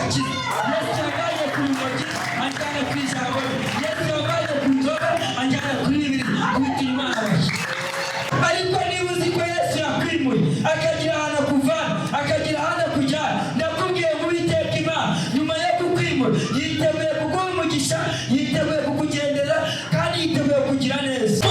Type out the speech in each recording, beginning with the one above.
agakiza, Yesu yavanye ku rumogi anjyana ku ijambo, Yesu yavanye ku nzoga anjyana kuri Bibiliya, kubitura Imana bashya. Ariko niba uzi ko Yesu yakwimuye akagira ahantu akuvana akagira ahantu akujyana, ndakubwiye ngo Uwiteka Imana nyuma yo kukwimura yiteguye kuguha umugisha, yiteguye kukugendera kandi yiteguye kugira neza.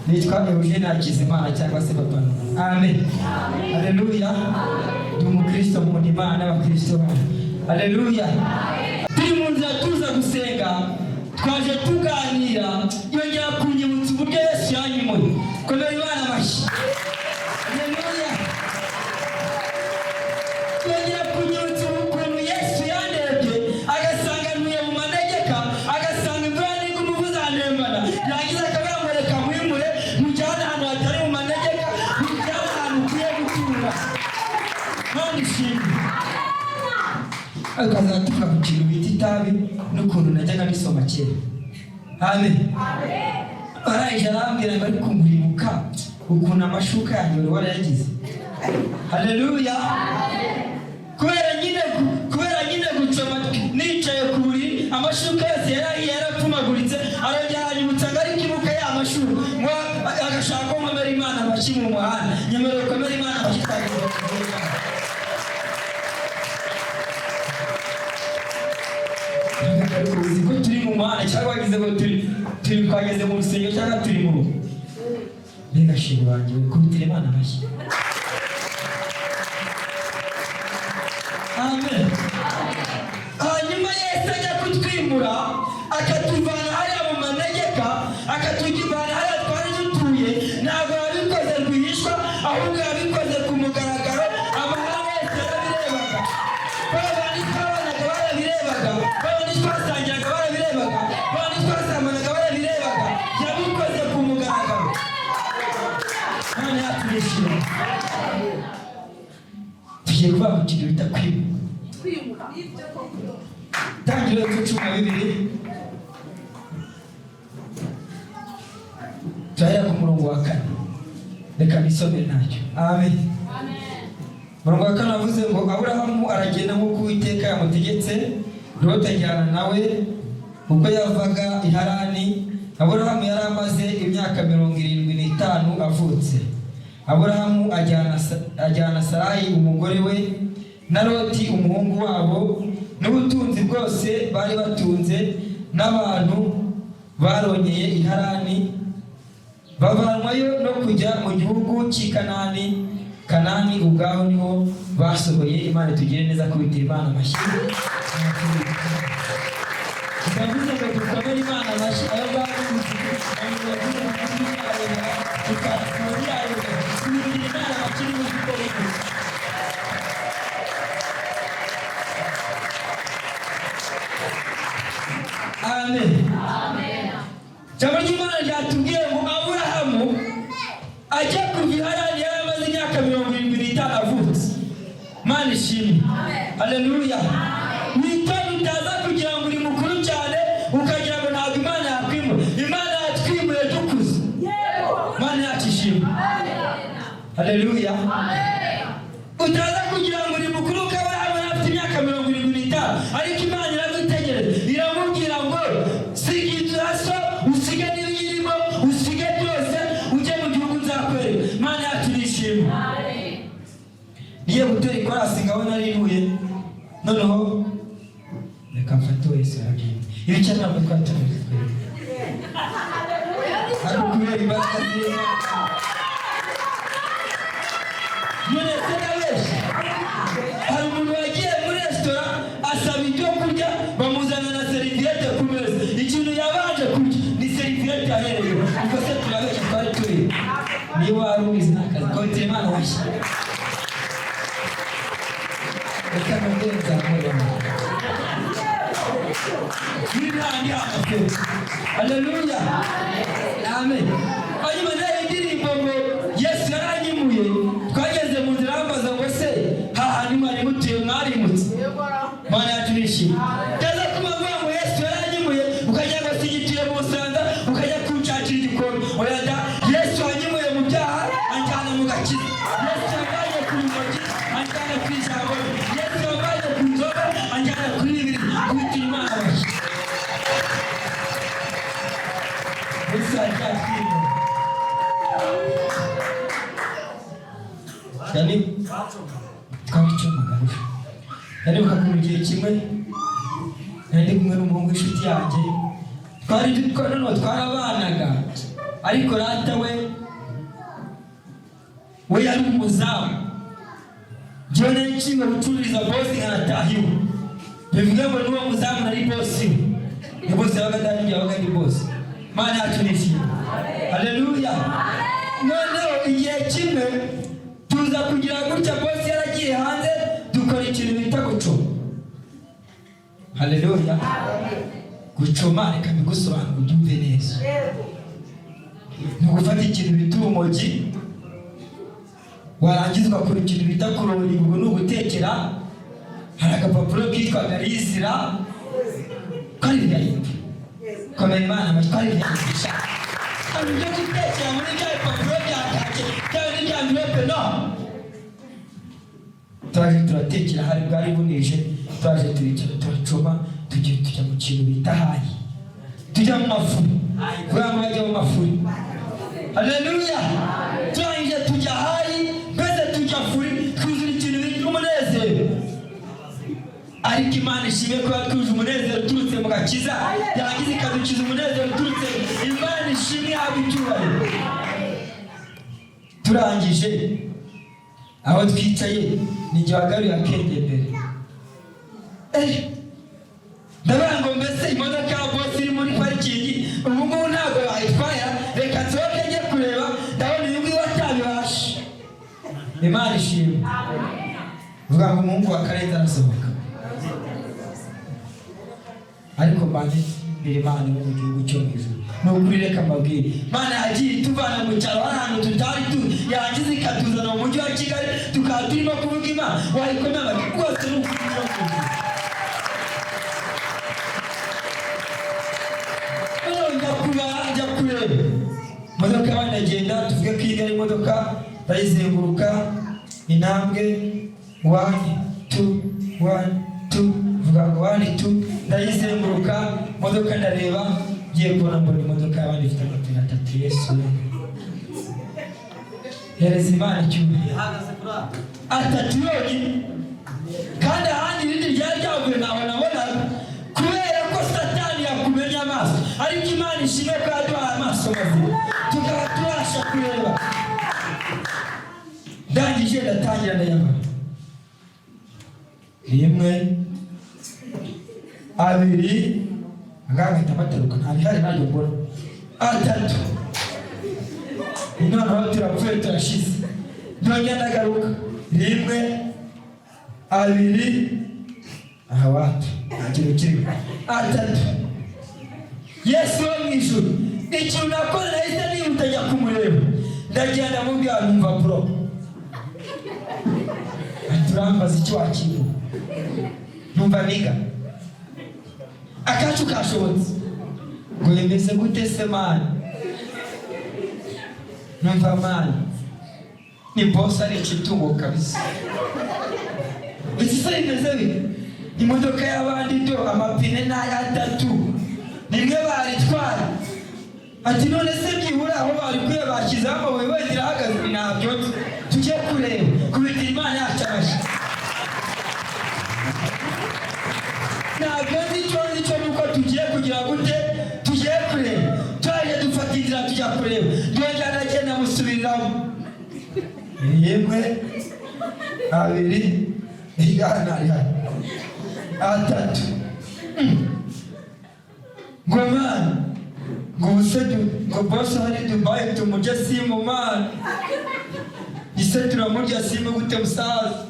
Nitwa Eugene Hakizimana cyangwa se Papa. Amen. Haleluya. Ndi umukristo mu Imana n'abakristo bane. Haleluya. Turi mu nzira tuza gusenga, twaje tuganira, yongera kunyibutsa uburyo Yesu yanyimuye. Komera Imana amashyi. Haleluya. Yongera kunyibutsa ukuntu Yesu yandebye agasanga ntuye mu manegeka, agasanga imvura n'igwa umuvuzi anembana, yagize akabamureka mwimure mujyana ahantu hatari mu manegeka, mujyana ahantu ukwiye gutura. None ishimwe akazatuka ku kintu bita itabi n'ukuntu najyaga nisoma kera. Amen. Arangije arambwira ngo ariko nkuribuka ukuntu amashuka yanjye wari warayagize. Haleluya. Kubera nyine gucoma nicaye ku buriri, amashuka yose yarapfumaguritse, arongera anyibutsa ngo ariko ibuka ya mashuka ngo agashaka ko nkomera Imana amashyi mu muhanda, nyemerera ukomere Imana amashyi twagize. Uzi ko turi mu muhanda cyangwa wagize ngo turi twageze mu rusengero cyangwa turi mu rugo. Mbega shimwe wanjye kubitira Imana amashyi. Amen. Hanyuma Yesu ajya kutwimura akatuvana hariya mu manegeka, akatujyana hariya twari dutuye, ntabwo yabikoze rwihishwa, ahubwo yabikoze ku mugaragaro, amahanga yose yarabirebaga. Babandi twabanaga barabirebaga, babandi twasangiraga barabirebaga, babandi twasambanaga barabirebaga, yabikoze ku mugaragaro. None yaturishije. Tugiye kuvuga ku kintu bita kwimuka. Tangiriro 12 turahera ku murongo wa 4. Reka nisomere ntacyo. Amen. Murongo wa 4 avuze ngo Aburahamu aragenda nk'uko Uwiteka yamutegetse, Loti ajyana nawe. Ubwo yavaga i Harani, Aburahamu yari amaze imyaka 75 avutse. Aburahamu ajyana Sarayi umugore we na Loti umuhungu wabo n'ubutunzi bwose bari batunze n'abantu baronyeye i Harani, bavanwayo no kujya mu gihugu cy'i Kanani ubwaho niho basohoye. Imana tugire neza kubitira Imana amashyi. Tukavuze ngo dukomere Imana amashyi ayo bakuze Amen. Jambo ry'Imana ryatubwiye ngo Aburahamu ajya kuva i Harani yari amaze imyaka 75 avutse. Mana ishimwe. Haleluya. Witonde utaza kugira ngo uri mukuru cyane ukagira ngo ntabwo Imana yakwimura. Imana yatwimuye dukuze. Mana yakishimwe. Haleluya. Utaza kugira ngo uri mukuru ukaba afite imyaka 75, ariko Imana irabitegereza iramubwira ngo sigira so usige n'ibirimo usige byose ujye mu gihugu nzakwereka. Imana yaturishimye. Niye gutera ikorasi ngaho narihuye, noneho kamfata wese aragenda ibice ntabwo twatumize twebwe ariko kubera imbaraga z'Imana none se nabeshi hari umuntu wagiye muri resitora asaba ibyo kurya bamuzana na seriviyete ku meza ikintu yabanje kurya ni seriviyete ahereyeho ubwo se turabeshya twari turi niba wari ubizi n'akazi kotera Imana washya reka nongere nzamuremo n'intandi hagafeho haleluya amen hanyuma nayo indirimbo ngo Yesu yaranyimuye twageze mu nzira bambaza ngo se hahandi mwari mutuye mwarimutse Mana yacu nishimye ndaza kubavuga ngo Yesu yaranyimuye ukajya ngo sigituye mu Busanza ukajya kunshakira igikombe oya da Yesu yanyimuye mu byaha anjyana mu gakiza Yesu yambaye ku rumogi anjyana ku ijambo Yesu yambaye ku nzoga anjyana kuri bibiri kubitira Imana bashya Yesu ajyatwima yani twabicumaga yani ukakura igihe kimwe nari kumwe n'umuhungu w'inshuti yanjye twarabanaga ariko rata we yari umuzamu njyewe nari nshinzwe gucururiza bosi nkanatahiwe bivuga ngo n'uwo muzamu nari bosi we ni bosi yabaga atangiye yabaga ari bosi Mana yacu nishimye haleluya noneho igihe kimwe tuza kugira gutya bosi yaragiye hanze dukora ikintu bita gucoma haleluya gucoma reka bigusobanura ubyumve neza ni ugufata ikintu bita urumogi warangiza ugakora ikintu bita kurori ubwo ni ugutekera hari agapapuro kitwaga rizira kari byayindi komera Imana amatwari byayindisha hari ibyo gutekera muri bya bipapuro byakake cyangwa n'ibya mvirope no turaje turatekera hari bwari bunije turaje turicara turacoma tujya mu kintu bita hayi tujya mu mafuri kugira ngo bajye mu mafuri haleluya turangije tujya hayi mbese tujya furi twuzura ikintu bita umunezero ariko Imana ishimwe ko yatwuje umunezero uturutse mu gakiza yarangiza ikadukiza umunezero uturutse Imana ishimwe haba icyubahiro turangije aho twicaye nijye wagaruye akenge mbere ndavuga ngo mbese imodoka ya bosi iri muri parikingi ubu ngubu ntabwo bayitwara reka nsohoke njye kureba ndabona uyu nguyu atabibasha Imana ishimwe vuga ngo umuhungu wa Karenzi arasohoka ariko mbanje mbere Imana iri mu gihugu cyo mu ijuru ni ukuri reka mbabwire Imana yagiye ituvana mu cyaro ahantu tutari tuzi yarangiza ikatuzana mu mujyi wa Kigali tukaba turimo kuvuga Imana wayikomera rwose ni ukuri no kuvuga njya kureba imodoka bandagenda tuvuge ko iyi ari imodoka ndayizenguruka intambwe 1 2 1 2 vuga ngo 1 2 ndayizenguruka imodoka ndareba ngiye kubona mbona imodoka y'abandi ifite amapine atatu Yesu hereza Imana icyubahiro atatu yonyine kandi ahandi irindi ryari ryavuye ntaho nabonaga kubera ko Satani yakumenya amaso ariko Imana ishimwe ko yaduhaye amaso mazima tukaba tubasha kureba ndangije ndatangira ndayabara 1 2 ngahita bataruka ntari hari ntabwo mbona 3 noneho turapfuye turashize ndongera ndagaruka 1 2 aha watu ikintu kiri 3 Yesu wo mu ijuru ikintu nakora nahise nihuta njya kumureba ndagenda mubwira numva bro turambaza icyo wakibu numva niga akacu kashobotse ngo yemeze gute se mani numva mani ni boss ari ikitungo kabisa isi imeze bite imodoka y'abandi byo amapine n'ayatatu nimwe baritwara ati none se byibura aho bari kuye bashyizeho amabuye wenda irahagaze ntabyo tujye kureba kubitira Imana yacu abasha ntabwo icyo nuko tugiye kugira gute tugiye kureba twaje dufata inzira tujya kureba yongera agenda musubiriraho yemwe abiri igana atatu ngo mwana ngo ubusedu ngo bose hari Dubai tumuje simu mwana ise turamurya simu gute musaza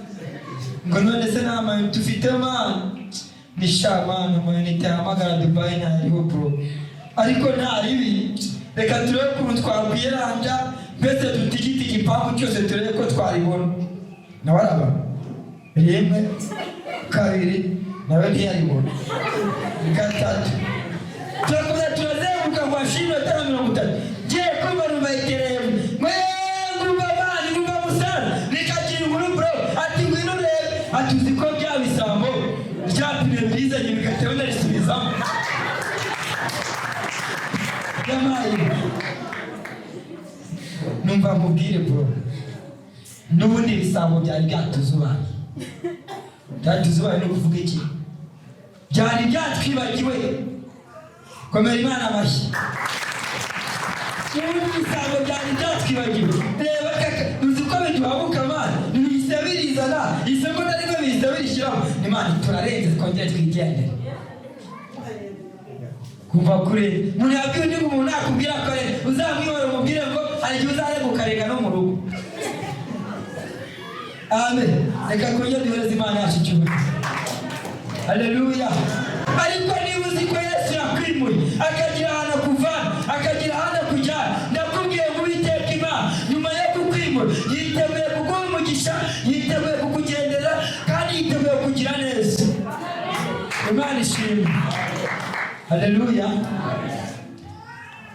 ngo none se nama tufite mwana nishamana mwana itahamagara Dubai ntariho bro ariko ntaribi reka turebe ukuntu twakwiranja mbese tutigiti igipangu cyose turebe ko twaribona nabaraba rimwe kabiri nawe ntiyaribona gatatu turazenguka kwa shino 530 je kumva rubaitereye ngumva bani ngumva musana nikagira inkuru bro ati ngwino rebe atuzi ko bya bisambo byapine bizanye bigatewe narisubizamo yamaye numva mubwire bro nubundi bisambo byari byatuzubaye no kuvuga iki byari byatwibagiwe komera Imana amashyi ibisambo byari byatwibagiwe reba kaka uzi ko biduhabuka Imana ntibisabirizana isoko nariko bisabirishyiramo Imana turarenze twongere twigendere kuva kure umuntu yabwiye undi umuntu nakubwira ko uzamwihora umubwire ngo hari igihe uzaregukarega no mu rugo amen reka kongere duhereze Imana yacu icyubahiro haleluya ariko niba uzi ko Yesu yakwimuye akagira ahantu kuvana akagira ahantu kujyana ndakubwiye ngo Uwiteka Imana nyuma yo kukwimura yiteguye kuguha umugisha yiteguye kukugendera kandi yiteguye kugira neza Imana ishimwe haleluya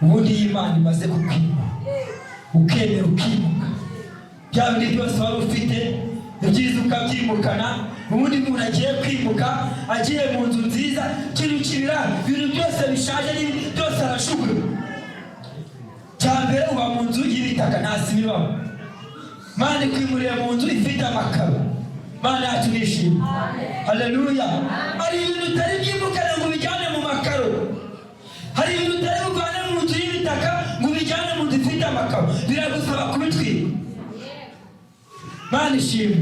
ubundi Imana imaze kukwimura ukemera ukimuka bya bindi byose wari ufite ibyiza ukabyimukana ubundi umuntu agiye kwimuka agiye mu nzu nziza kintu kibira ibintu byose bishaje byose arashugura cyambere uba mu nzu y'ibitaka nta sima ibamo Mana kwimuriye mu nzu ifite amakaro Mana yacu nishimye haleluya hari ibintu utari byimukana ngo bijyane mu makaro hari ibintu utari buvane mu nzu y'ibitaka ngo bijyane mu nzu ifite amakaro biragusaba kubitwika Mana ishimwe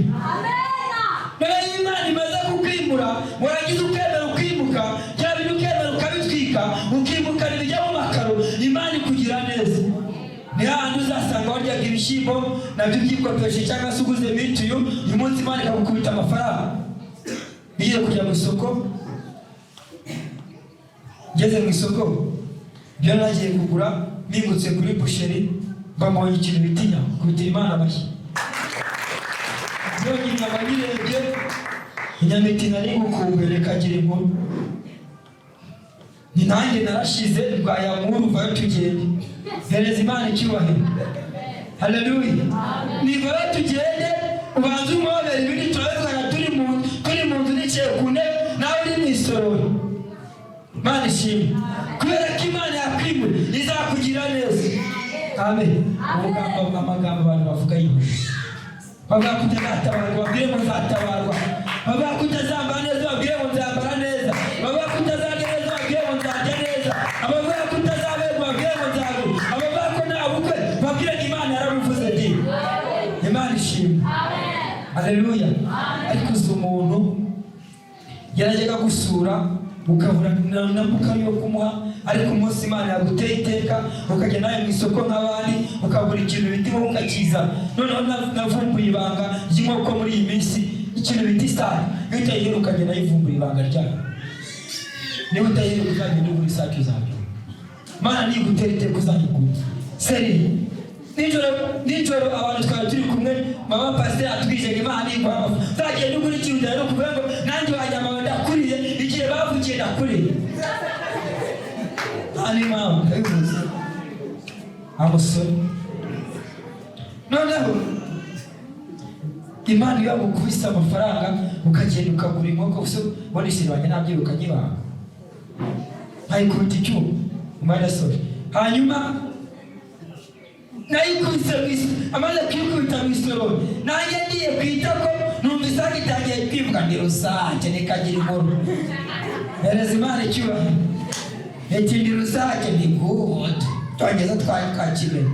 amen Imana imaze kukwimura warangiza ukemera ukimuka bya bintu ukemera ukabitwika ukimukana ibijya mu makaro Imana ikugira neza ni hahandi uzasanga waryaga ibishyimbo nabyo byikopeshe cyangwa se uguze mituyu uyu munsi Imana ikagukubita amafaranga bigiye kujya mu isoko ngeze mu isoko byo nagiye kugura mpingutse kuri busheri mbamubonye ikintu bitinya kubitira Imana amashyi Yogi nkabagirebye inyamiti nari gukumbere kagira inkuru ni nanjye narashize rwayamuru vayo tugende hereza Imana icyubahiro haleluya nivayo tugende ubanza umwobera ibindi turabivugana turi mu nzu niciye ku ntebe nawe uri mu isorori Imana ishimwe kubera ko Imana yakwimura izakugira neza amen amagambo abantu bavuga yiwe bavuga kutazatabarwa babwire ngo nzatabarwa bavuga kutazambara neza babwire ngo nzambara neza bavuga kutazarya neza babwire ngo nzarya neza abavuga kutazaberwa babwire ngo nzarwa abavuga ko nta bukwe babwire ngo Imana yarabivuze di Imana ishimwe haleluya ariko uzi umuntu yarajyaga gusura ukabura n'amukari yo kumuha ariko umunsi Imana yaguteye iteka ukajya nawe mu isoko nk'abandi ukabura ikintu bitima ukakiza noneho navumbuye ibanga ry'inkoko muri iyi minsi ikintu bita isake iyo utayiheruka ukagenda yivumbura ibanga ryayo niba utayiheruka uzagenda ugura isake uzabyo Imana nigutera iteka uzayigura seri nijoro abantu twari turi kumwe mama pasiteri atwijeje Imana iguha amafaranga uzagenda ugura ikintu udaheruka kuvuga ngo nanjye wanyama ndakuriye igihe bavugiye ndakuriye ari mama ndabivuze amusore noneho Imana iyo yagukubise amafaranga ukagenda ukagura inkoko gusa ubona isirwanya ntabyiruka nyibanga nkayikubita icyuma umwanya sore hanyuma nayikubise amaze kwikubita mu isorori nanjye ngiye kwita ko numva isake itangiye kwivuga ndi rusake nikagira inkuru Erezimana ikiwa ekindiro zake ni good twageza twakakire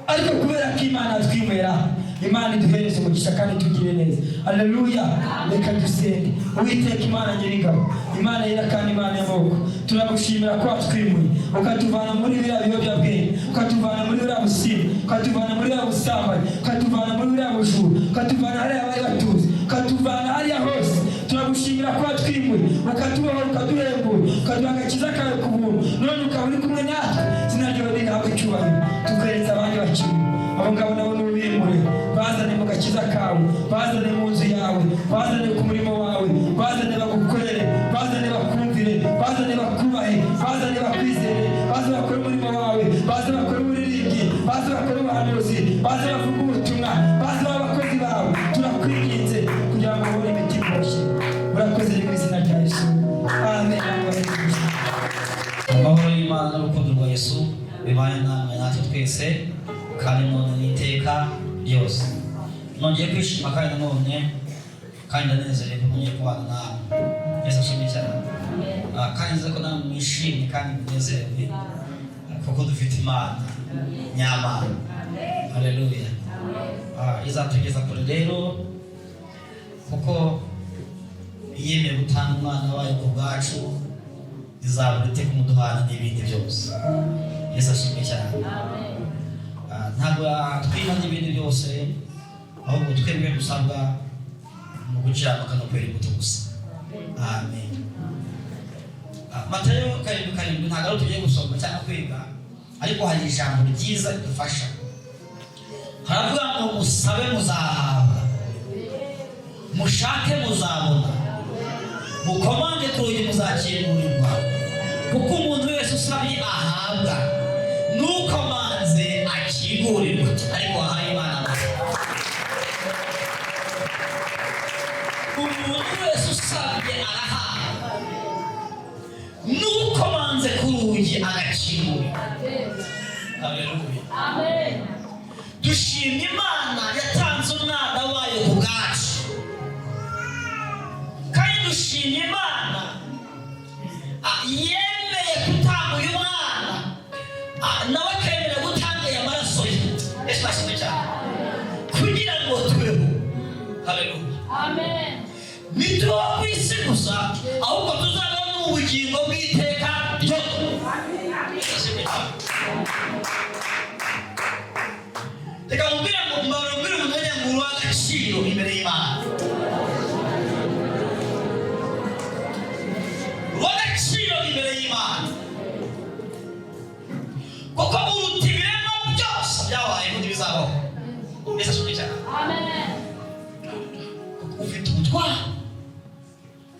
ariko kubera ko Imana twimera Imana iduhereze umugisha kandi tugire neza. Haleluya. Reka dusenge. Uwiteka Imana nyir'ingabo, Imana yera kandi Imana y'amaboko, turagushimira ko watwimuye ukatuvana muri biriya biyobyabwenge, ukatuvana muri biriya businzi, ukatuvana muri biriya busambanyi, ukatuvana muri biriya bujura, ukatuvana hariya bari batuzi, ukatuvana hariya hose. Turagushimira ko watwimuye ukatubohora, ukaduhembura, ukaduha agakiza kawe ku buntu, none ukaba uri kumwe natwe. Izina ryawe rihabwe icyubahiro. Tukeretse abandi bakiri abo ngabo nabo n'ubimure, bazane mu gakiza kawe, bazane mu nzu yawe, bazane ku murimo wawe, bazane bagukorere, bazane bakumvire, bazane bakubahe, bazane bakwizere, bazane bakore umurimo wawe, bazane bakore uburirimbyi, bazane bakore ubuhanuzi, bazane bavuge ubutumwa, bazane abakozi bawe. Turakwinginze kugira ngo ubone imitima iboshye. Urakoze mu izina rya Yesu, amen. Amahoro y'Imana n'urukundo rwa Yesu bibane namwe natwe twese kandi none n'iteka ryose. Nongeye kwishima kandi nanone kandi ndanezerewe kumenye kubana nawe. Yesu ashimwe cyane. Kandi nzi ko namwe mwishimye kandi munezerewe kuko dufite Imana nyamana. Haleluya. Izatugeza kure rero kuko yemeye gutanga umwana wayo ku bwacu, izabura iteka umuduhana n'ibindi byose. Yesu ashimwe cyane. Ntabwo twima n'ibindi byose, ahubwo twebwe dusabwa mu gukiranuka no kwera imbuto gusa. Amen. Matayo 7:7 ntabwo tugiye gusoma cyangwa kwiga, ariko hari ijambo ryiza ridufasha. Haravuga ngo musabe muzahabwa, mushake muzabona, mukomange ku rugi muzakingurirwa, kuko umuntu wese usabye ahabwa, n'ukomanze akingurirwa. Ariko wahaye Imana umuntu wese usabye arahabwa, n'ukomanze ku rugi agakingurirwa. Haleluya. Amen. Dushimye Imana yatanze umwana wayo ku bwacu, kandi dushimye Imana yemeye gutanga uyu mwana, nawe akemera gutanga aya maraso ye. Yesu ashimwe cyane kugira ngo tubeho. Haleluya. Amen. Nituba ku isi gusa, ahubwo tuzabaho n'ubugingo bw'iteka ryose. Yesu ashimwe cyane. Reka mubwire umunenya ngo uri agaciro imbere y'Imana. Agaciro imbere y'Imana kuko uruta ibiremwa byose byabayeho n'ibizabaho. Yesu ashimwe cyane. Amen. Ufite ubutwari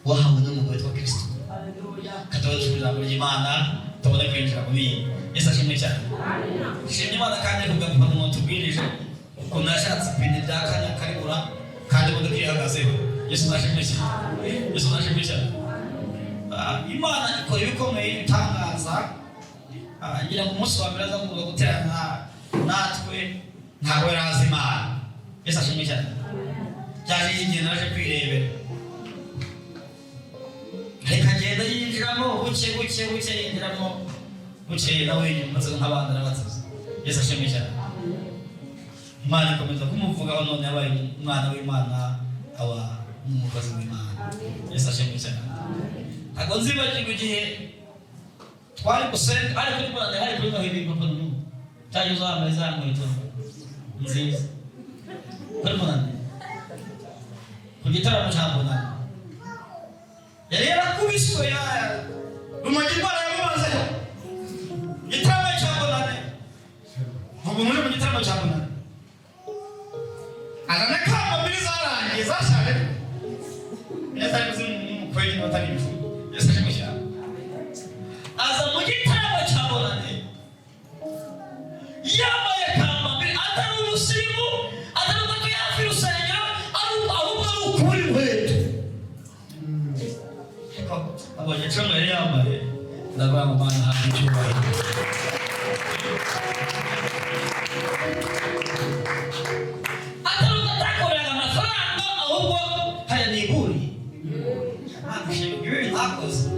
wahawe n'umugabo witwa Kristo. Haleluya. Katabaje ijambo ry'Imana tubone kwinjira mu bindi. Yesu ashimwe cyane. Shimye Imana kandi kuvuga ko umuntu tubwirije ko nashatse ibintu bya kanya karibura kandi ngo twihagazeho. Yesu ashimwe cyane. Yesu ashimwe cyane. Imana ikora ibikomeye ibitangaza. Ngira ngo umunsi wa mbere aza kuza guterana natwe ntabwo yari azi Imana. Yesu ashimwe cyane. Byaje igihe naje kwirebera, reka agenda yinjiramo buke yinjiramo buke nawe maze nk'abana n'abatoza. Yesu ashimwe cyane. Imana ikomeza kumuvugaho, none yabaye umwana w'Imana, aba n'umukozi w'Imana. Yesu ashimwe cyane. Ntabwo nzibagirwa igihe twari gusenga, ari kuri Imana, hari kuri Noheli papa n'ubu cyangwa uzambaye za nkweto nziza kuri Imana ku gitaramo cya Bonane. Yari yarakubiswe rumogi rwara yamumazeho igitaramo cya Bonane. Ubwo muri mu gitaramo cya Bonane azana kamba mbiri zarangiye zashaje. Yesu ari mu kweli n'abatarifu. Yesu ashimwe cyane. Aza mu gitaramo cya Bonane yambaye kamba mbiri, atari umusirimu, atari ko yafi rusengero, ahubwo ari ukuri inkweto. Abonye cyo yari yambaye, ndavuga ngo Imana ihabwe icyubahiro. Atari ko atakoreraga amafaranga, ahubwo hari n'iguri. Ibi bitakoze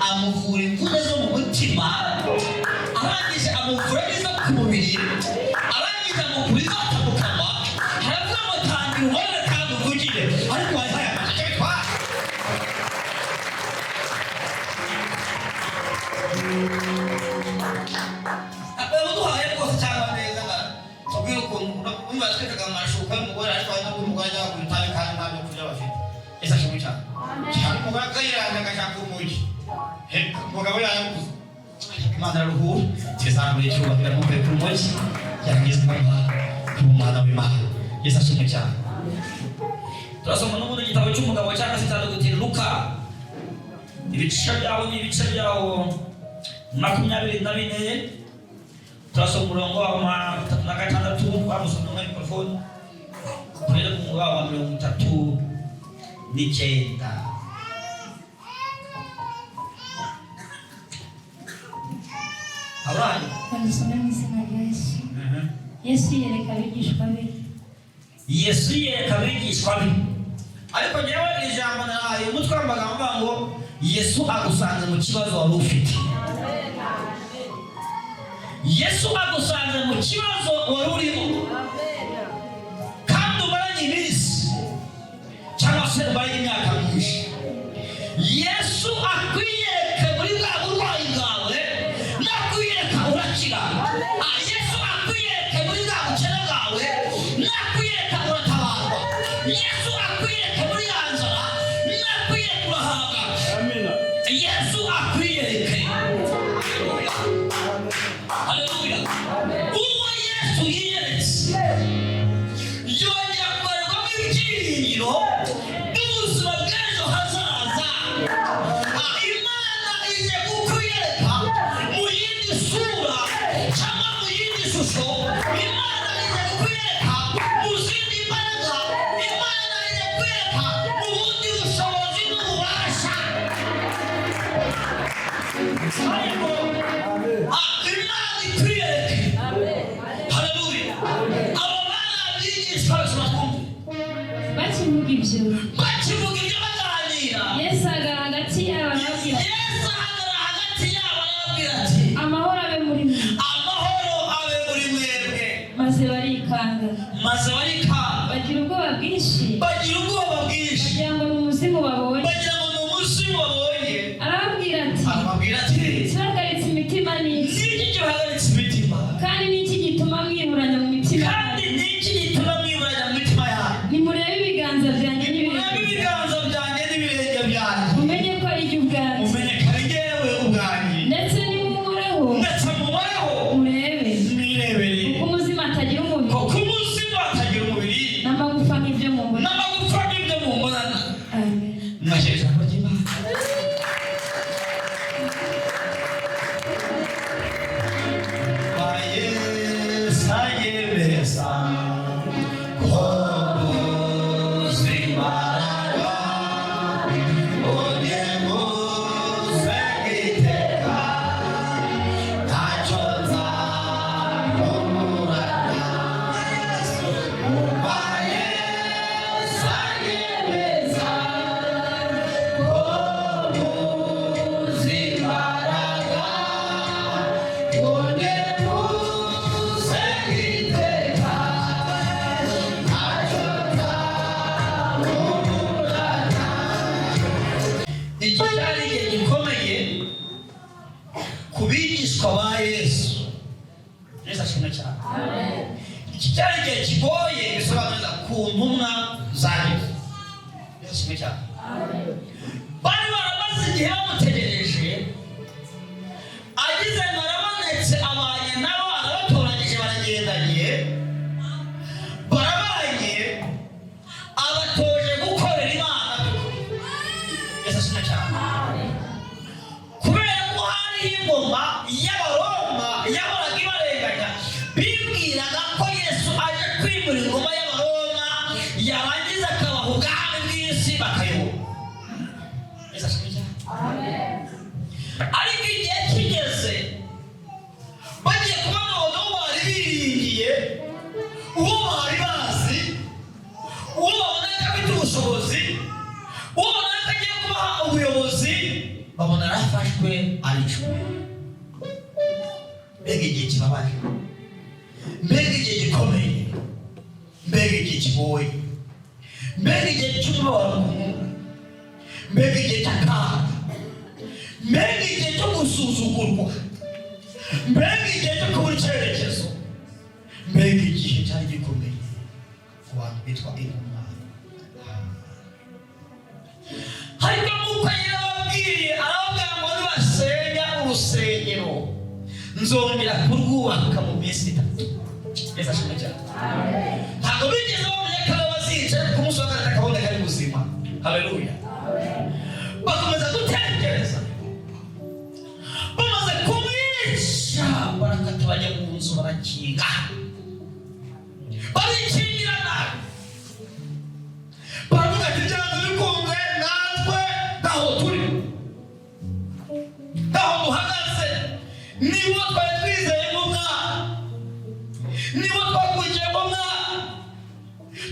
amuvura imvune zo mu mutima, arangije amuvura neza ku mubiri, arangije amuvura izota mu kanwa, haravuga ngo tangira ubone kandi uvugire, ariko wari hayamaze icyo bitwara. Abaduhaye rwose cyangwa neza tubwire ukuntu umwe atwikaga amashuka y'umugore ariko hari n'ubwo umugore ajya kugura itabi kandi nta byo kurya bafite. Ese ashimwe cyane. Cyane umugore akayiranga agashaka umugi. Umugabo yayaguze. Imana araruhura. Tizamure icyubahiro amuvuye ku mugi. Yaragizwe n'umwana w'Imana. Yesu ashimwe cyane. Turasoma n'ubundi igitabo cy'umugabo cyangwa se cyandikira Luka. Ibice byaho ni ibice byaho 24. Turasoma umurongo wa 36 bamusomye muri mikrofone. Kugeza ku murongo wa 39. Abana Bandusomera mu izina rya Yesu. Yesu yereka abigishwa be. Yesu yereka abigishwa be. Ariko njyewe ijambo nahaye umutwe w'amagambo ngo Yesu agusanze mu kibazo wari ufite. Yesu agusanze mu kibazo wari urimo. Kandi umaranye iminsi cyangwa se umaranye imyaka myinshi. Yesu akwiyereka muri bwa burwayi bwawe, nakwiyereka urakira. Yesu akwiyereka muri bwa bukene bwawe, nakwiyereka uratabarwa. Yesu akwiyereka muri ya nzara, nakwiyereka urahaga. Yesu akwiyereke. Haleluya. Uwo Yesu yiyeretse yongera kubarwamo ibyiringiro n'ubuzima bw'ejo hazaza. Imana ije kukwiyereka mu yindi sura cyangwa mu yindi shusho. Imana ije kukwiyereka mu zindi mbaraga. Imana ije kukwereka mu bundi bushobozi n'ububasha. Imana ikwiyereke. Haleluya. Abo bana bigishwa Bakivuga ibyo, baganira. Yesu ahagarara hagati yabo arababwira ati amahoro abe muri mwe. amahoro abe muri mwebwe. Maze barikanga bagira ubwoba bwinshi, bagira ngo ni umuzimu babonye. Arababwira ati kibahagaritse imitima ni iki? Kandi ni iki gituma mwiburanya mu mitima yanyu? Nimurebe ibiganza byanjye n'ibirenge byanyu, mumenye ko ari jye ubwanjye. Ndetse nimunkoreho murebe kuko umuzima atagira umubiri n'amagufa nk'ibyo mumbona. Amen. Iki cyari igihe gikomeye ku bigishwa ba Yesu. Yesu ashimwe cyane. Iki cyari igihe kigoye bisobanuza ku ntumwa za Yesu. Yesu ashimwe cyane. Bari baramaze igihe bamutegereje, agize ngo arabonetse abanye nabo, arabatoranyije baragendanye, barabanye, abatoje gukorera Imana. Yesu ashimwe cyane. Kubera ko hariho ingoma y'Abaroma yahoraga ibarenganya, bibwiraga ko Yesu aje kwimura ingoma y'Abaroma, yarangiza akabaha ubwami bw'isi bakayoboka. Yesu ashimwe cyane. Ariko igihe kigeze, bagiye kubona abagabo bari biringiye, uwo bari bazi, uwo babona ko afite ubushobozi, uwo babona ko agiye kubaha ubuyobozi, babona ukabona arafashwe aricwe. Mbega igihe kibabaje, mbega igihe gikomeye, mbega igihe kigoye, mbega igihe cy'umubabaro, mbega igihe cy'akaga, mbega igihe cyo gusuzugurwa, mbega igihe cyo kubura icyerekezo, mbega igihe cyari gikomeye ku bantu bitwa intumwa. Ariko nk'uko yarababwiye, arababwira ngo nibasenya urusengero nzongera kurwubaka mu minsi 3. Yesu ashimwe cyane. Ntabwo bigeze bamenya ko bazica ku munsi wa gatatu akabona kari buzima. Haleluya. Bakomeza gutekereza, bamaze kumwica barakata bajya mu nzu barakinga, barikingirana, baravuga ati byanze bikunze natwe ntaho turi, ntaho duhagaze, niba twari twizeye mu Mwana, niba twakurikiye mu Mwana,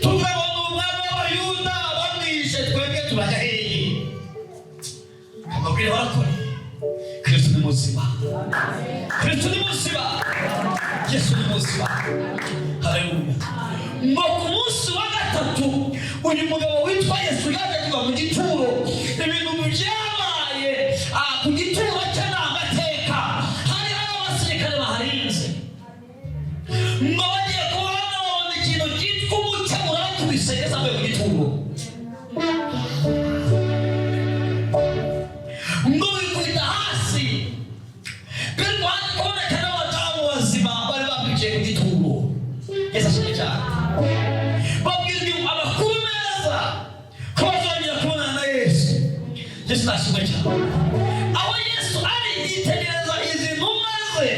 tukabona umwami w'Abayuda bamwishe, twebwe turajya hehe? Amabwire barakora. Kristo ni muzima, Kristo ni muzima, Yesu ni muzima. Haleluya. Ngo ku munsi wa gatatu uyu mugabo witwa Yesu yaje kuva mu gituro, ibintu byabaye ku gituro cye n'amateka. Hari abasirikare baharinze, ngo bagiye kubona babona ikintu cyitwa umucyo urakubise Yesu avuye mu gituro, ngo bikubita hasi. Kandi waje kuboneka n'abadamu bazima bari bakwicaye ku gituro. Yesu ashimwe cyane. Babwirwa amakuru meza ko bazongera kubonana na Yesu. Yesu ashimwe cyane. Aho Yesu ari yitegereza izi ntumwa ze,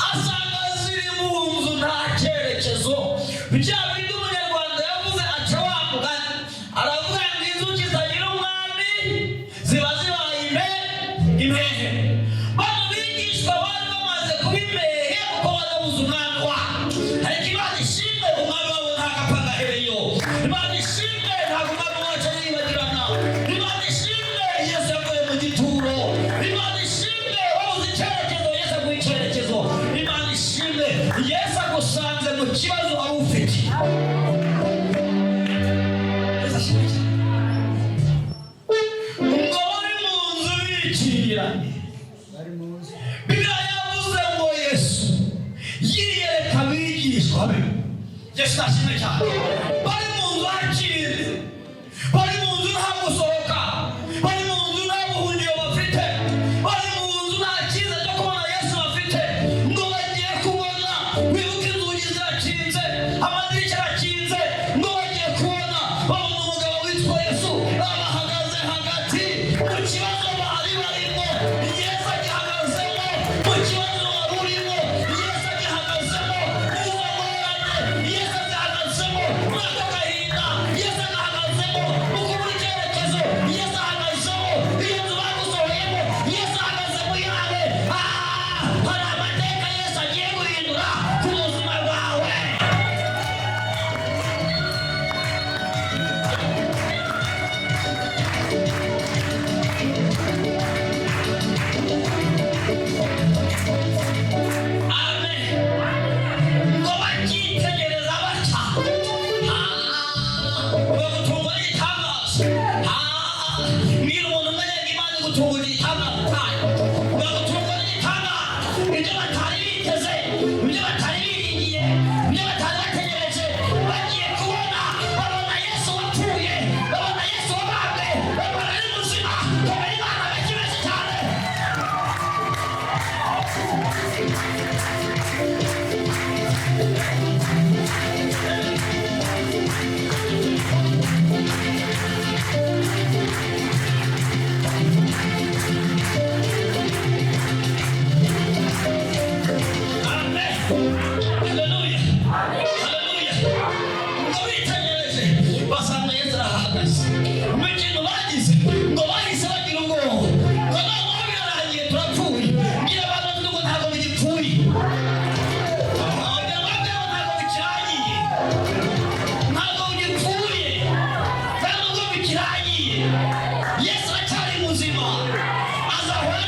asanga ziri mu nzu nta cyerekezo. Bya bindi umunyarwanda yavuze aca wa mugani, aravuga ngo inzuki zitagira umwami ziba zibaye impehe. Bano bigishwa bari bamaze kuba impehe kuko badabuze umwami wabo. Ariko Imana ishimwe, umwami wabo ntabwo apfa agahereyo. Imana ishimwe, ntabwo umwami wacu yibagirana. Imana ishimwe, Yesu yavuye mu gituro. Imana ishimwe, wabuze icyerekezo, Yesu aguha icyerekezo. Imana ishimwe, Yesu agusanze mu kibazo wari ufite. Yesu ashimwe cyane. Ngo bari mu nzu bikingiranye. Bibiliya yavuze ngo Yesu yiyereka abigishwa be. Yesu ashimwe cyane. Bari mu nzu hakinze, bari mu nzu nta gusohoka, bari mu nzu nta buhungiro bafite, bari mu nzu nta cyiza cyo kubona Yesu bafite. Ngo bagiye kubona, wibuke inzugi zirakinze, amadirishya arakinze, ngo bagiye kubona babona umugabo witwa Yesu abahagaze hagati mu kibazo bari barimo. Yesu agihagazemo mu kibazo wari urimo, Yesu agihagazemo mu ngorane, Yesu agihagazemo muri ako gahinda, Yesu agihagazemo mu kubura icyerekezo,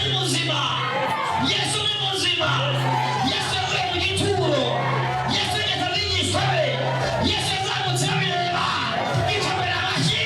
ni muzima, Yesu ni muzima, Yesu yavuye mu gituro, Yesu yageze abigishwa be, Yesu yazamutse abireba, bikomera amashyi.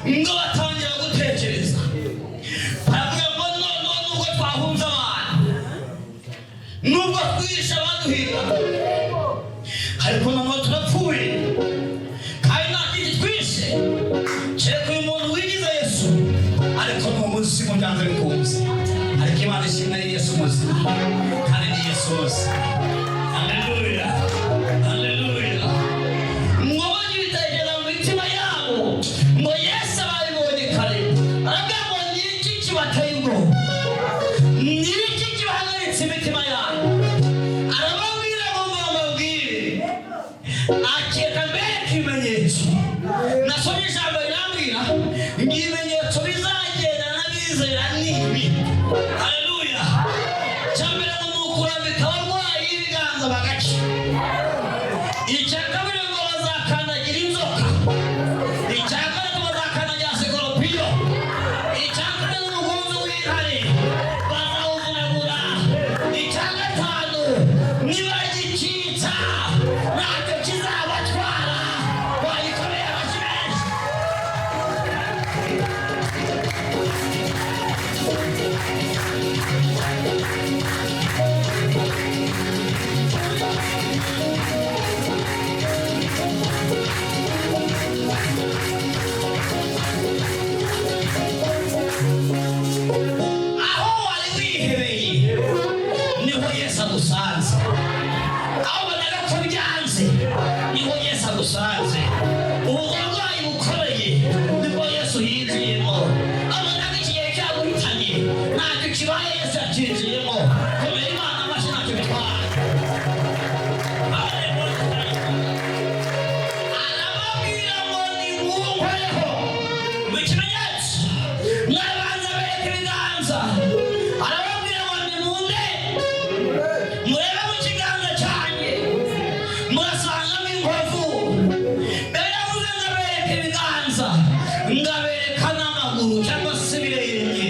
Ngo batangira gutekereza, baravuga ngo none nubwo twahunze abantu, nubwo twishe abaduhiga, ariko none turapfuye kandi nta kindi twishe kereka uyu muntu wigize Yesu, ariko ni umunsi mu byanze bikunze, ariko Imana ishimwe ni Yesu muzima kandi ni Yesu muzima. Haleluya, haleluya. Ngo bajye bitekereza mu mitima yabo ngo Yesu ababibonye kare, aravuga ngo ni iki kibateye ubwoba, ni iki kibahagaritse imitima yabo, arababwira ngo mbabwire akeka mbere k'ibimenyetso. Nasomye ijambo rirambwira ngo ibimenyetso bizagendana n'abizera ni ibi. Haleluya. Cyambere ngo ni ukurambika abarwayi ibiganza bagakira. Icya kabiri ngo bazakandagira inzoka. Icya gatatu bazakandagira sikoropiyo. Icya kane n'umugunzu w'intare bazawuvunagura. Icya gatanu nibagicitsa ntacyo kizabatwara. Bayikoreye amashyi menshi. agusanze aho banaga ko byanze niho Yesu agusanze uburwayi bukoreye niho Yesu yinjiyemo abanaga ikigero cyaguhitanye ntacyo kibaye Yesu yakinjiyemo komera Imana amashyi ntacyo bitwara arababwira ngo nimunkoreho mu kimenyetso mwabanza bereka ibiganza arababwira ngo nimunde murebe mu kiganza cyanjye murasangamo inkovu mbere yavuze ngabereka ibiganza ngabereka n'amaguru cyangwa se ibirenge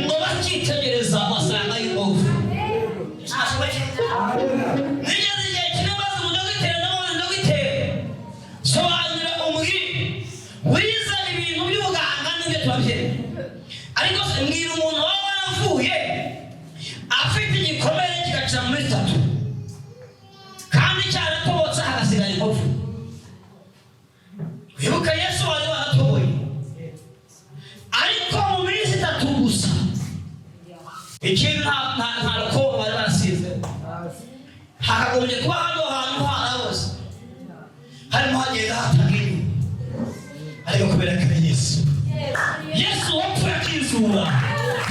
ngo bakitegereza basanga inkovu nigeze igihe kimwe maze umudogiteri n'abandi dogiteri sobanura umubiri wize ibintu by'ubuganga n'ibyo tubabyere ariko se mbwira umuntu waba waravuye afite igikomere kigacira muri 3 kandi cyaratobotse hagasigara inkovu wibuka Yesu wari waratoboye ariko mu minsi 3 gusa ikintu nta rukobo bari barasize hakagombye kuba hano hantu harabuze harimo hagenda hatagira ariko kubera ko Yesu wapfuye akizura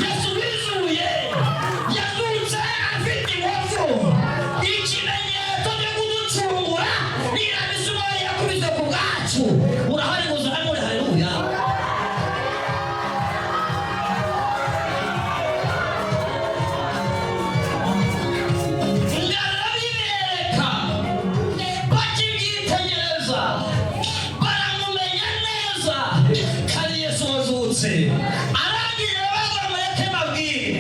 Yesu wizuye yazutse afite inkovu ikimenyetso cyo kuducungura n'irabisumo yakubise ku bwacu urahari ngo uzahamure haleluya ngarabibereka bakibyitegereza baramumenya neza kandi Yesu wazutse arangiye bagamureke babwire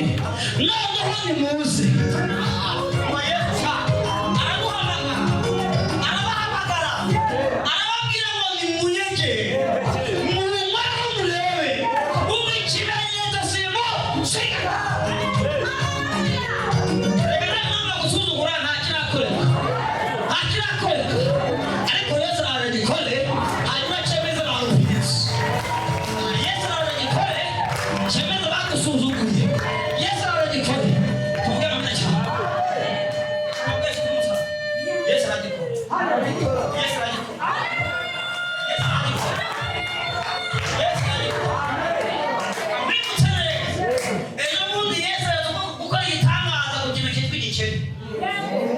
noneho nimuze arabahamagara arababwira ngo nimunyege mumaraho murebe ubu ikimenyetso simo siga reka namba gusuzugura ntakirakoreka ariko Yesu aragikore hanyuma cemeza barumvise Yesu aragikore cemeza bagusuzuguye Yesu aragikore tuvuge mu cyane Yesu aragikore ejo bundi Yesu aravuga gukora igitangaza ku kintu cyitwa igikeri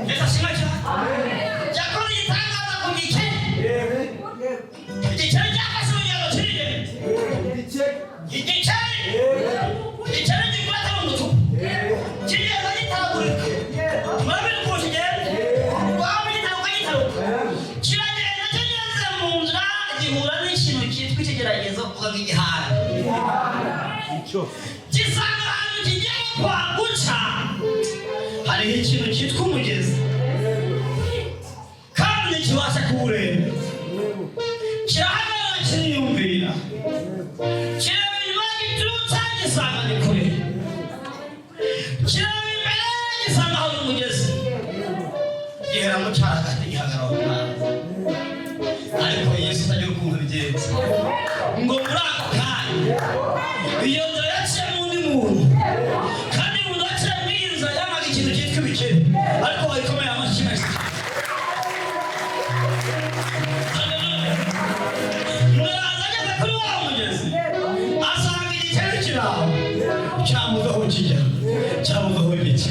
Yesu ashima cyane yakoze igitangaza ku gikeri igikeri cyafashe urugendo kirire igikeri gifata mu mutuku kigenda gitagurika murabona uko kigenda waba gitaruka kiragenda kigeze mu nzira gihura n'ikintu cyitwa ikigeragezo kuvuga igihara gisanga ahantu kigiye guca hariho ikintu cyitwa umugezi kandi ntikibasha kuwureba kirahagarara kiriyumvira kireba inyuma giturutse gisanga ni kure kireba imbere gisanga hari umugezi gihera mu cyaragati gihagarara aho ariko Yesu utagira ukuntu bigenza ngo muri ako kanya iyo nzira yaciye mu undi muntu kandi umuntu waciye muri iyi nzira yamaga ikintu cyitwa ibikeri ariko bayikomeye amashyi menshi muraza ageze kuri wa mugezi asanga igikeri kiraho cyamugaho kijya cyamugaho ibiki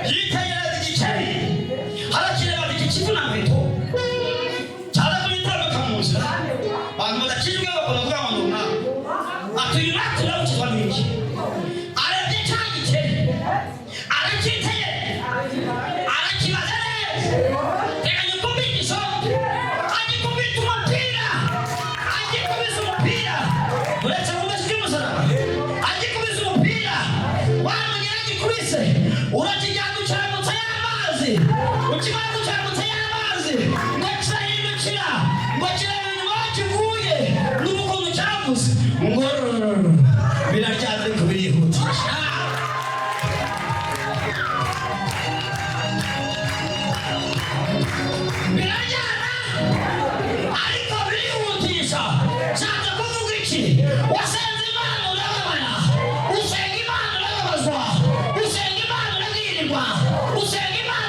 yitegereza igikeri harakireba iki kivuna nkweto cyaza kuyitambuka mu nzira abantu badakijwe bakora kuvuga ngo nuna ati uyu natwe ukizwa n'iki arebye cya gikeri aracyitegereza arakibaza neza teganya kumbigisho agikubita umupira uretse mu mashyi y'umusaraba agikubise umupira wamugera agikubise urakijyana ukiramutse y'amazi ukimara gukiramutse y'amazi ngo kirahindukira ngo kireba inyuma kivuye n'ubukungu cyavuze ngo biraryaze ko birihutisha birajyana ariko birihutisha nshatse kuvuga iki wasenze Imana urababara usenga Imana urababazwa usenga Imana urabwirirwa usenga Imana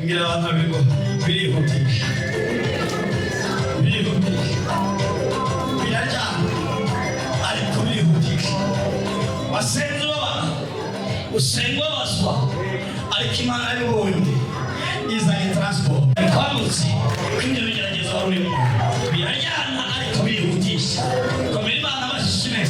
ngira abantu bigo birihutisha biraryana ariko birihutisha wasenze ubabara usenga ubabazwa ariko Imana y'ubundi izanye transport kwamutse kwinjira bigerageza wari urimo biraryana ariko birihutisha komera Imana bashimwe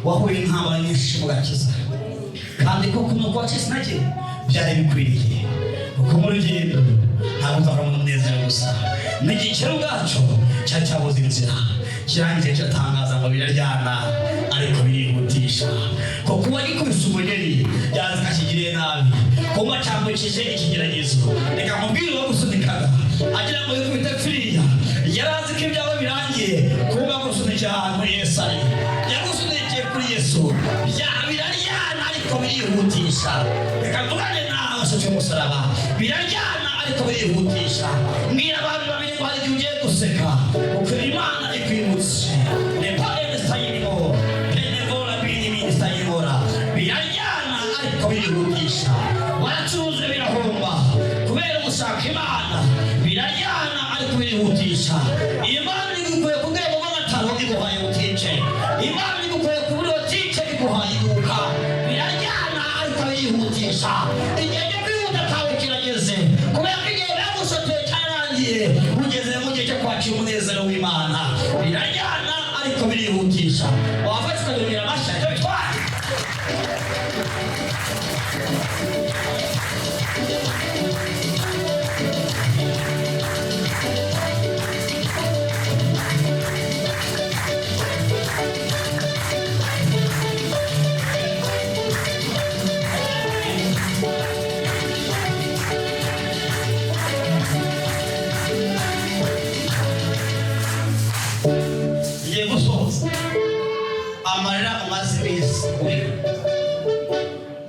wahuye nk'abana nyinshi mu gakiza kandi koko nuko wacitse intege byari bikwiriye kuko mu rugendo ntabwo uzahora mu munezero gusa n'igiciro ubwacu cyari cyabuze inzira kirangiye kiratangaza ngo biraryana ariko birihutisha kuko uwagikubise umugeri yazi ko akigiriye nabi kuko acambukije ikigeragezo reka mubwire uwo gusunikaga agira ngo yikubite firiya yari azi ko ibyawe birangiye kuba gusunikira ahantu Yesu ari yagusunikiye kuri Yesu biraryana ariko birihutisha reka mvugane nawe nshuti y'umusaraba biraryana ariko birihutisha mbwira abantu babiri ngo hari igihe ugiye guseka kuko Imana ikwibutse biraryana ariko birihutisha waracuruze birahomba kubera gushaka Imana biraryana ariko birihutisha Imana igukuye ku rwego rw'amataro iguhaye butice Imana igukuye ku buri butice iguhaye iduka biraryana ariko birihutisha igihe cyo kwihuta kawe kirageze kubera ko igihe bagusotoye cyarangiye ugeze mu gihe cyo kwakira umunezero w'Imana biraryana ariko birihutisha wafashe ukabibwira amashyi cyo bitwaye amarira umaze iminsi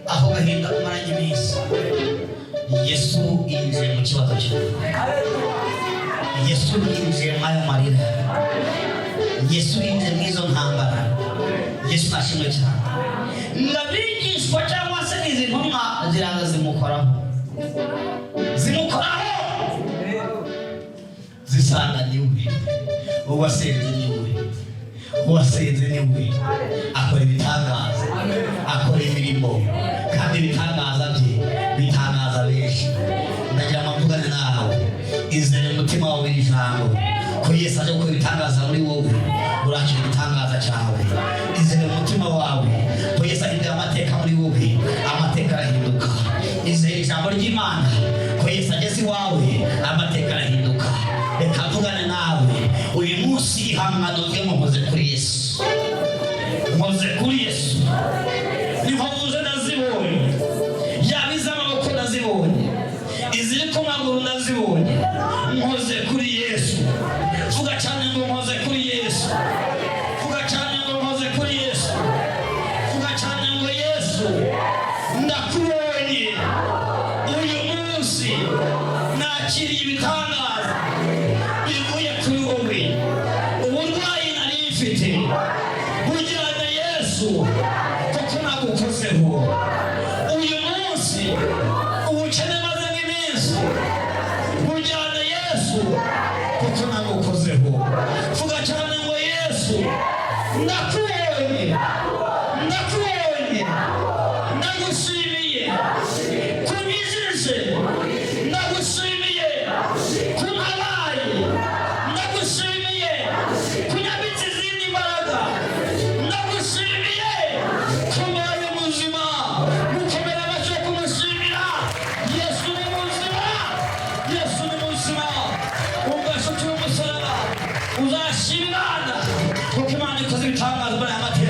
aho gahinda umaranye iminsi Yesu yinjiye mu kibazo cyawe Yesu yinjiye mu ayo marira Yesu yinjiye mu izo ntambara Yesu nashimwe cyane ngabigishwa cyangwa se izi ntumwa ziraza zimukoraho zisanga niwe uwasenze niwe akora ibitangaza akora imirimo kandi ibitangaza bye bitangaza benshi ndagira ngo mvugane nawe izere umutima wawe ijambo ko Yesu aje gukora ibitangaza muri wowe urakira igitangaza cyawe izere umutima wawe ko Yesu ahindura amateka muri wowe amateka arahinduka izere ijambo ry'Imana ko Yesu ageze iwawe amateka arahinduka reka mvugane nawe uyu munsi ihangano rye mukoze kuri Yesu nkoze kuri Yesu niho muze nazibonye yabiza amaboko nazibonye iziri ku maguru nazibonye nkoze kuri Yesu vuga cyane ngo nkoze kuri Yesu vuga cyane ngo nkoze kuri Yesu vuga cyane ngo Yesu ndakubonye uyu munsi nakiriye ibitangaza bivuye kuri wowe uburwayi nari mfite bujyana Yesu kuko nagukozeho uyu munsi ubukene maze nk'iminsi bujyana Yesu kuko nagukozeho vuga cyane ngo Yesu ndakubonye ndagushimiye kunyizije ndagushimiye kunabaye ndagushimiye kunyabitse izindi mbaraga ndagushimiye kubaye muzima gukomera amashyi kumushimira Yesu ni muzima ubwashuti w'umusaraba uzashima Imana kuko Imana ikoze ibitangaza muri aya mateka